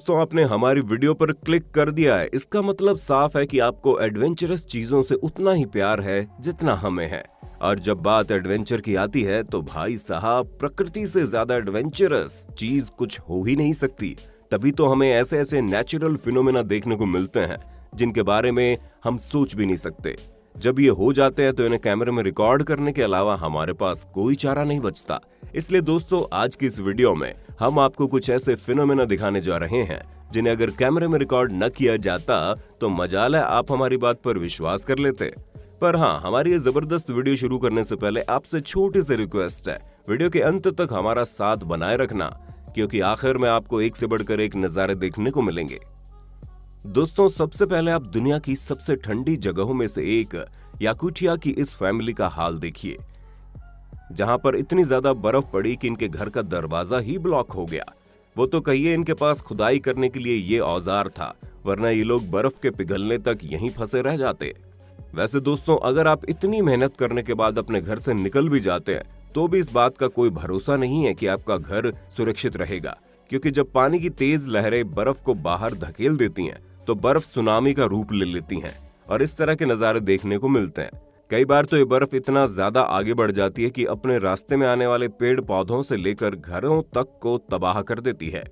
दोस्तों आपने हमारी वीडियो पर क्लिक कर दिया है, इसका मतलब साफ है कि आपको एडवेंचरस चीजों से उतना ही प्यार है जितना हमें है। और जब बात एडवेंचर की आती है तो भाई साहब प्रकृति से ज्यादा एडवेंचरस चीज कुछ हो ही नहीं सकती। तभी तो हमें ऐसे ऐसे नेचुरल फिनोमेना देखने को मिलते हैं जिनके बारे में हम सोच भी नहीं सकते। जब ये हो जाते हैं तो इन्हें कैमरे में रिकॉर्ड करने के अलावा हमारे पास कोई चारा नहीं बचता। इसलिए दोस्तों आज की इस वीडियो में हम आपको कुछ ऐसे फिनोमेना दिखाने जा रहे हैं जिन्हें अगर कैमरे में रिकॉर्ड न किया जाता तो मजाल है आप हमारी बात पर विश्वास कर लेते। पर हाँ, हमारी ये जबरदस्त वीडियो शुरू करने से पहले आपसे छोटी सी रिक्वेस्ट है, वीडियो के अंत तक हमारा साथ बनाए रखना क्योंकि आखिर में आपको एक से बढ़कर एक नजारे देखने को मिलेंगे। दोस्तों सबसे पहले आप दुनिया की सबसे ठंडी जगहों में से एक याकुटिया की इस फैमिली का हाल देखिए, जहां पर इतनी ज्यादा बर्फ पड़ी कि इनके घर का दरवाजा ही ब्लॉक हो गया। वो तो कहिए इनके पास खुदाई करने के लिए ये औजार था, वरना ये लोग बर्फ के पिघलने तक यहीं फंसे रह जाते। वैसे दोस्तों अगर आप इतनी मेहनत करने के बाद अपने घर से निकल भी जाते हैं तो भी इस बात का कोई भरोसा नहीं है कि आपका घर सुरक्षित रहेगा, क्योंकि जब पानी की तेज लहरें बर्फ को बाहर धकेल देती हैं तो बर्फ सुनामी का रूप ले लेती हैं और इस तरह के नजारे देखने को मिलते हैं। कई बार तो ये बर्फ इतना ज्यादा आगे बढ़ जाती है कि अपने रास्ते में आने वाले पेड़ पौधों से लेकर घरों तक को तबाह कर देती है।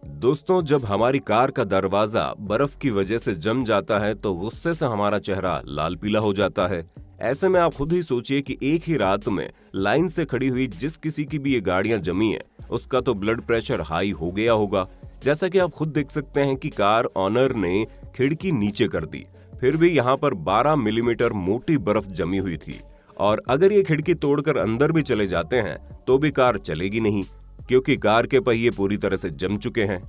दोस्तों जब हमारी कार का दरवाजा बर्फ की वजह से जम जाता है तो गुस्से से हमारा चेहरा लाल पीला हो जाता है। ऐसे में आप खुद ही सोचिए कि एक ही रात में लाइन से खड़ी हुई जिस किसी की भी ये गाड़ियां जमी है उसका तो ब्लड प्रेशर हाई हो गया होगा। जैसा कि आप खुद देख सकते हैं कि कार ऑनर ने खिड़की नीचे कर दी, फिर भी यहाँ पर 12 मिलीमीटर मोटी बर्फ जमी हुई थी और अगर ये खिड़की तोड़कर अंदर भी चले जाते हैं तो भी कार चलेगी नहीं, क्योंकि कार के पहिए पूरी तरह से जम चुके हैं।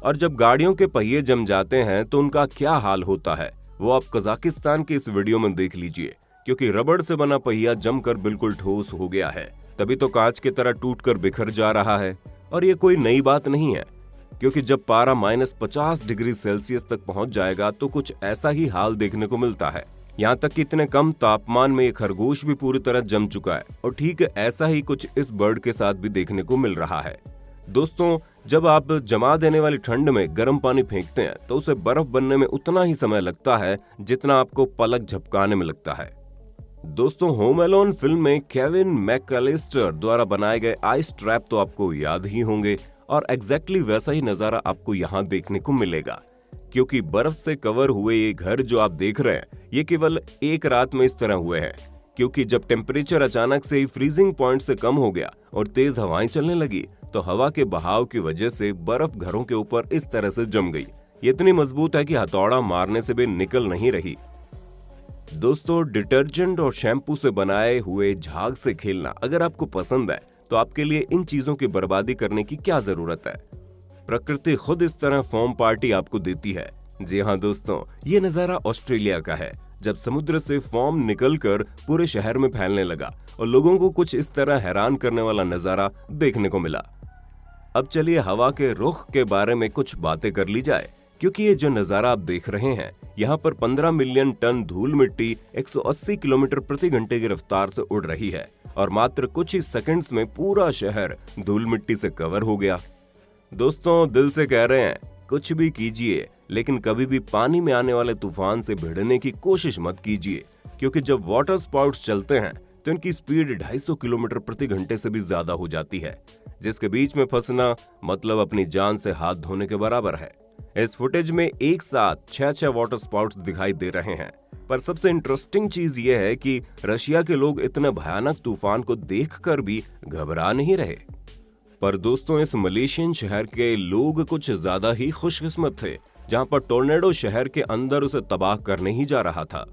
और जब गाड़ियों के पहिए जम जाते हैं तो उनका क्या हाल होता है वो आप कजाकिस्तान के इस वीडियो में देख लीजिए, क्योंकि रबड़ से बना पहिया जमकर बिल्कुल ठोस हो गया है, तभी तो कांच की तरह टूटकर बिखर जा रहा है। और ये कोई नई बात नहीं है, क्योंकि जब पारा -50 डिग्री सेल्सियस तक पहुंच जाएगा तो कुछ ऐसा ही हाल देखने को मिलता है। यहाँ तक कि इतने कम तापमान में ये खरगोश भी पूरी तरह जम चुका है और ठीक ऐसा ही कुछ इस बर्ड के साथ भी देखने को मिल रहा है। दोस्तों जब आप जमा देने वाली ठंड में गर्म पानी फेंकते हैं तो उसे बर्फ बनने में उतना ही समय लगता है जितना आपको पलक झपकाने में लगता है। दोस्तों होम अलोन फिल्म में केविन मैकअलिस्टर द्वारा बनाए गए आइस ट्रैप तो आपको याद ही होंगे और एग्जैक्टली वैसा ही नजारा आपको यहाँ देखने को मिलेगा, क्योंकि बर्फ से कवर हुए ये घर जो आप देख रहे हैं ये केवल एक रात में इस तरह हुए हैं, क्योंकि जब टेम्परेचर अचानक से ही फ्रीजिंग पॉइंट से कम हो गया और तेज हवाएं चलने लगी तो हवा के बहाव की वजह से बर्फ घरों के ऊपर इस तरह से जम गई। ये इतनी मजबूत है कि हथौड़ा मारने से भी निकल नहीं रही। दोस्तों डिटर्जेंट और शैम्पू से बनाए हुए झाग से खेलना अगर आपको पसंद है तो आपके लिए इन चीजों की बर्बादी करने की क्या जरूरत है। प्रकृति खुद इस तरह फोम पार्टी आपको देती है। जी हाँ दोस्तों, ये नजारा ऑस्ट्रेलिया का है, जब समुद्र से फोम निकलकर पूरे शहर में फैलने लगा और लोगों को कुछ इस तरह हैरान करने वाला नजारा देखने को मिला। अब चलिए हवा के रुख के बारे में कुछ बातें कर ली जाए, क्योंकि ये जो नजारा आप देख रहे हैं यहाँ पर 15 मिलियन टन धूल मिट्टी 180 किलोमीटर प्रति घंटे की रफ्तार से उड़ रही है और मात्र कुछ ही सेकंड्स में पूरा शहर धूल मिट्टी से कवर हो गया। दोस्तों दिल से कह रहे हैं कुछ भी कीजिए लेकिन कभी भी पानी में आने वाले तूफान से भिड़ने की कोशिश मत कीजिए, क्योंकि जब वाटर स्पाउट्स चलते हैं तो इनकी स्पीड 250 किलोमीटर प्रति घंटे से भी ज्यादा हो जाती है, जिसके बीच में फंसना मतलब अपनी जान से हाथ धोने के बराबर है। इस फुटेज में एक साथ 6 वाटर स्पाउट्स दिखाई दे रहे हैं, पर सबसे इंटरेस्टिंग चीज ये है कि रशिया के लोग इतने भयानक तूफान को देखकर भी घबरा नहीं रहे। पर दोस्तों इस मलेशियन शहर के लोग कुछ ज्यादा ही खुशकिस्मत थे, जहां पर टोर्नेडो शहर के अंदर उसे तबाह करने ही जा रहा था।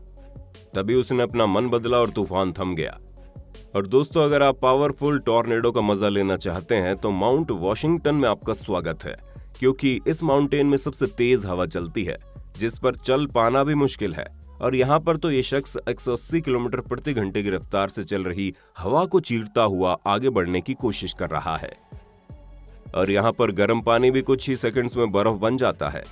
तभी उसने अपना मन बदला और तूफान थम गया। और दोस्तों अगर आप पावरफुल टोर्नेडो का मजा लेना चाहते हैं तो माउंट वॉशिंगटन में आपका स्वागत है, क्योंकि इस माउंटेन में सबसे तेज हवा चलती है जिस पर चल पाना भी मुश्किल है। और यहाँ पर तो ये शख्स 180 किलोमीटर प्रति घंटे की रफ्तार से चल रही हवा को चीरता हुआ आगे बढ़ने की कोशिश कर रहा है और यहाँ पर गर्म पानी भी कुछ ही सेकंड्स में बर्फ बन जाता है।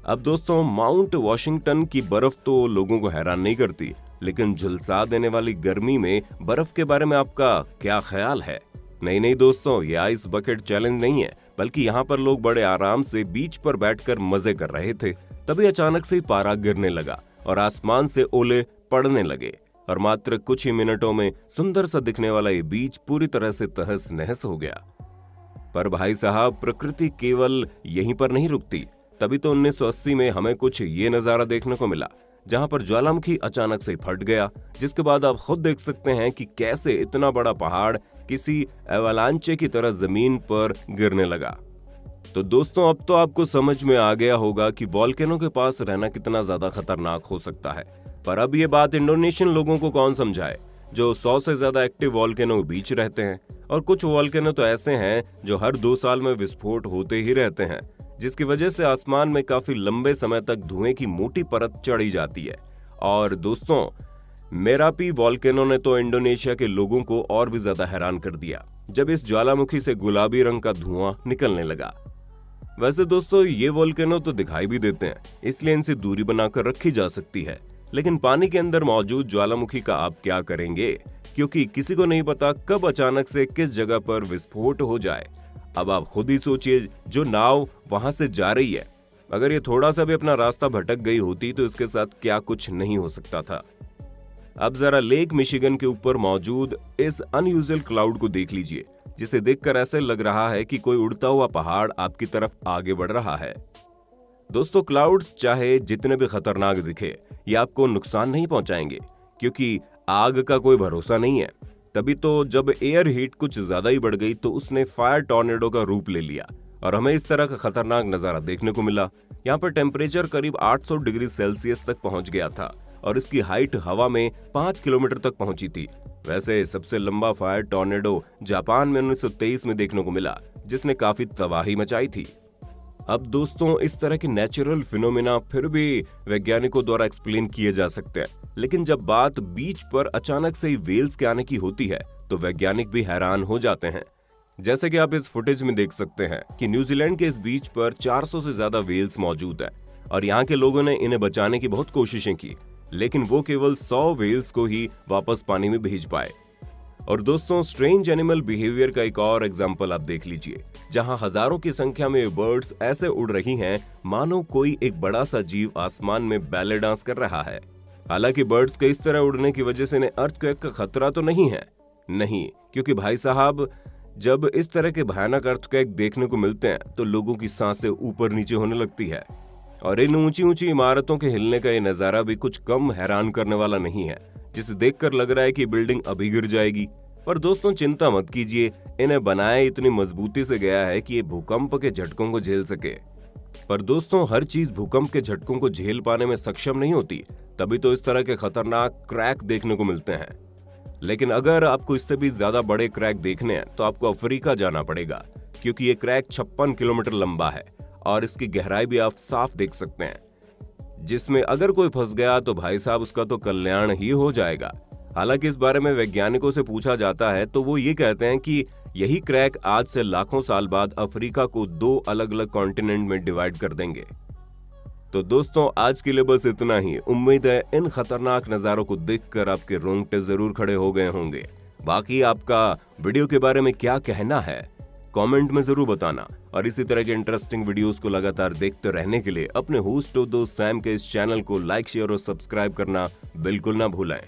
अब दोस्तों माउंट वॉशिंगटन की बर्फ तो लोगों को हैरान नहीं करती, लेकिन झुलसा देने वाली गर्मी में बर्फ के बारे में आपका क्या ख्याल है? नहीं दोस्तों, ये आइस बकेट चैलेंज नहीं है, बल्कि यहाँ पर लोग बड़े आराम से बीच पर बैठकर मजे कर रहे थे। तभी अचानक से पारा गिरने लगा और आसमान से ओले पड़ने लगे और मात्र कुछ ही मिनटों में सुंदर सा दिखने वाला ये बीच पूरी तरह से तहस नहस हो गया। पर भाई साहब, प्रकृति केवल यहीं पर नहीं रुकती। तभी तो 1980 में हमें कुछ ये नजारा देखने को मिला, जहां पर ज्वालामुखी अचानक से फट गया, जिसके बाद आप खुद देख सकते हैं कि कैसे इतना बड़ा पहाड़ किसी एवालांचे की तरह जमीन पर गिरने लगा। तो दोस्तों, अब तो आपको समझ में आ गया होगा कि वॉल्केनो के पास रहना कितना ज्यादा खतरनाक हो सकता है। पर अब ये बात इंडोनेशियन लोगों को कौन समझाए, जो 100 से ज्यादा एक्टिव वॉल्केनो के बीच रहते हैं। और कुछ वॉल्केनो तो ऐसे हैं जो हर 2 साल में विस्फोट होते ही रहते हैं, जिसकी वजह से आसमान में काफी लंबे समय तक धुएं की मोटी परत चढ़ी जाती है। और दोस्तों, मेरापी वॉल्केनो ने तो इंडोनेशिया के लोगों को और भी ज्यादा हैरान कर दिया, जब इस ज्वालामुखी से गुलाबी रंग का धुआं निकलने लगा। वैसे दोस्तों, ये वॉल्केनो तो दिखाई भी देते हैं, इसलिए इनसे दूरी बनाकर रखी जा सकती है। लेकिन पानी के अंदर मौजूद ज्वालामुखी का आप क्या करेंगे, क्योंकि किसी को नहीं पता कब अचानक से किस जगह पर विस्फोट हो जाए। अब आप खुद ही सोचिए, जो नाव वहां से जा रही है, अगर ये थोड़ा सा भी अपना रास्ता भटक गई होती तो इसके साथ क्या कुछ नहीं हो सकता था। अब जरा लेक मिशिगन के ऊपर मौजूद इस अनयूजुअल क्लाउड को देख लीजिए, जिसे देखकर ऐसे लग रहा है कि कोई उड़ता हुआ पहाड़ आपकी तरफ आगे बढ़ रहा है। दोस्तों, क्लाउड्स चाहे जितने भी खतरनाक दिखे, ये आपको नुकसान नहीं पहुंचाएंगे, क्योंकि आग का कोई भरोसा नहीं है। तभी तो जब एयर हीट कुछ ज्यादा ही बढ़ गई तो उसने फायर टॉर्नेडो का रूप ले लिया और हमें इस तरह का खतरनाक नजारा देखने को मिला। यहाँ पर टेम्परेचर करीब 800 डिग्री सेल्सियस तक पहुंच गया था और इसकी हाइट हवा में 5 किलोमीटर तक पहुंची थी। वैसे सबसे लंबा फायर टॉर्नेडो जापान में 1923 में देखने को मिला, जिसने काफी तबाही मचाई थी। अब दोस्तों, इस तरह के नेचुरल फिनोमेना फिर भी वैज्ञानिकों द्वारा एक्सप्लेन किए जा सकते हैं, लेकिन जब बात बीच पर अचानक से ही वेल्स के आने की होती है तो वैज्ञानिक भी हैरान हो जाते हैं। जैसे कि आप इस फुटेज में देख सकते हैं कि न्यूजीलैंड के इस बीच पर 400 से ज्यादा वेल्स मौजूद है और यहाँ के लोगों ने इन्हें बचाने की बहुत कोशिशें की, लेकिन वो केवल 100 वेल्स को ही वापस पानी में भेज पाए। और दोस्तों, स्ट्रेंज एनिमल बिहेवियर का एक और एग्जाम्पल आप देख लीजिए, जहां हजारों की संख्या में बर्ड्स ऐसे उड़ रही हैं मानो कोई एक बड़ा सा जीव आसमान में बैले डांस कर रहा है। हालांकि बर्ड्स के इस तरह उड़ने की वजह से इन्हें अर्थक्वेक का खतरा तो नहीं है, नहीं, क्योंकि भाई साहब, जब इस तरह के भयानक अर्थक्वेक देखने को मिलते हैं तो लोगों की सांसें ऊपर नीचे होने लगती है और इन ऊंची ऊंची इमारतों के हिलने का ये नजारा भी कुछ कम हैरान करने वाला नहीं है, जिसे देखकर लग रहा है कि बिल्डिंग अभी गिर जाएगी। पर दोस्तों, चिंता मत कीजिए, इन्हें बनाया इतनी मजबूती से गया है कि ये भूकंप के झटकों को झेल सके। पर दोस्तों, हर चीज भूकंप के झटकों को झेल पाने में सक्षम नहीं होती, तभी तो इस तरह के खतरनाक क्रैक देखने को मिलते हैं। लेकिन अगर आपको इससे भी ज्यादा बड़े क्रैक देखने हैं तो आपको अफ्रीका जाना पड़ेगा, क्योंकि ये क्रैक 56 किलोमीटर लंबा है और इसकी गहराई भी आप साफ देख सकते हैं, जिसमें अगर कोई फंस गया तो भाई साहब उसका तो कल्याण ही हो जाएगा। हालांकि इस बारे में वैज्ञानिकों से पूछा जाता है तो वो ये कहते हैं कि यही क्रैक आज से लाखों साल बाद अफ्रीका को 2 अलग अलग कॉन्टिनेंट में डिवाइड कर देंगे। तो दोस्तों, आज के लिए बस इतना ही। उम्मीद है इन खतरनाक नजारों को देखकर आपके रोंगटे जरूर खड़े हो गए होंगे। बाकी आपका वीडियो के बारे में क्या कहना है, कमेंट में जरूर बताना और इसी तरह के इंटरेस्टिंग वीडियोस को लगातार देखते रहने के लिए अपने होस्ट और दोस्त सैम के इस चैनल को लाइक, शेयर और सब्सक्राइब करना बिल्कुल ना भूलें।